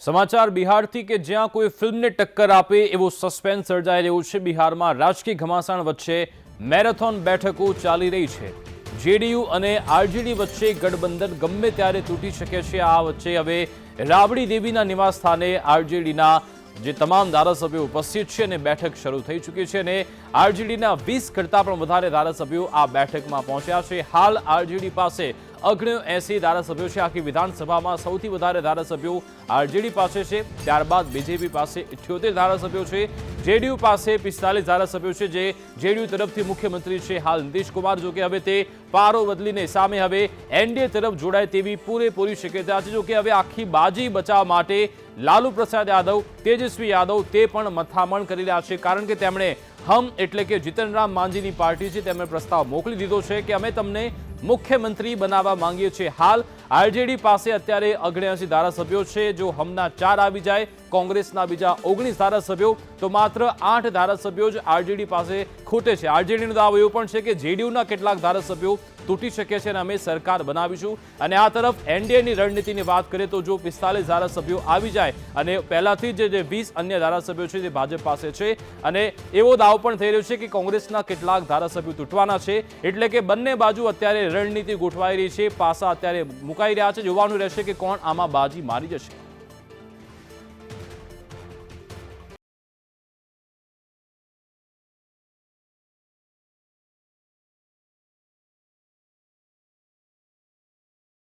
समाचार बिहारથી કે જ્યાં કોઈ ફિલ્મને ટક્કર આપે એવો સસ્પેન્સ સર્જાઈ રહ્યો છે। બિહારમાં રાજકીય ઘમાસાણ વચ્ચે મેરેથોન બેઠકો ચાલી રહી છે। જેડીયુ અને આરજેડી વચ્ચે ગઠબંધન ગમે ત્યારે તૂટી શકે છે। આ વચ્ચે હવે રાબડી દેવીના નિવાસ સ્થાને આરજેડીના જે તમામ ધારાસભ્યો ઉપસ્થિત છે અને બેઠક શરૂ થઈ ચૂકી છે અને આરજેડીના 20 કરતાં પણ વધારે ધારાસભ્યો આ બેઠકમાં પહોંચ્યા છે। હાલ આરજેડી પાસે 80 ધારાસભ્યો છે। આખી વિધાનસભામાં સૌથી વધારે ધારાસભ્યો આરજેડી પાસે છે, ત્યારબાદ બીજેપી પાસે 78 ધારાસભ્યો છે, જેડીયુ પાસે 45 ધારાસભ્યો છે, જે જેડીયુ તરફથી મુખ્યમંત્રી છે હાલ નીતિશ કુમાર। જો કે હવે તે પારો બદલીને સામે હવે એનડીએ તરફ જોડાય તેવી પૂરેપૂરી શક્યતા છે। જો કે હવે આખી બાજી બચાવવા માટે લાલુ પ્રસાદ યાદવ, તેજસ્વી યાદવ તે પણ મથામણ કરી રહ્યા છે, કારણ કે તેમણે હમ એટલે કે જીતનરામ માંઝીની પાર્ટી છે તેમણે પ્રસ્તાવ મોકલી દીધો છે કે અમે તમને મુખ્યમંત્રી બનાવવા માંગીએ છીએ। હાલ આરજેડી પાસે અત્યારે 79 ધારાસભ્યો છે। જો હમના 4 આવી જાય, કોંગ્રેસના બીજા 19 ધારાસભ્યો, તો માત્ર 8 ધારાસભ્યો જ આરજેડી પાસે ખૂટે છે। આરજેડીનો દાવો એવો પણ છે કે જેડીયુના કેટલાક ધારાસભ્યો તૂટી શકે છે અને અમે સરકાર બનાવીશું। અને આ તરફ એનડીએની રણનીતિની વાત કરીએ તો જો 45 ધારાસભ્યો આવી જાય અને પહેલાથી જે 20 અન્ય ધારાસભ્યો છે તે ભાજપ પાસે છે અને એવો દાવો પણ થઈ રહ્યો છે કે કોંગ્રેસના કેટલાક ધારાસભ્યો તૂટવાના છે। એટલે કે બંને બાજુ અત્યારે રણનીતિ ગોઠવાઈ રહી છે, પાસા અત્યારે મુકાઈ રહ્યા છે। જોવાનું રહેશે કે કોણ આમાં બાજી મારી જશે।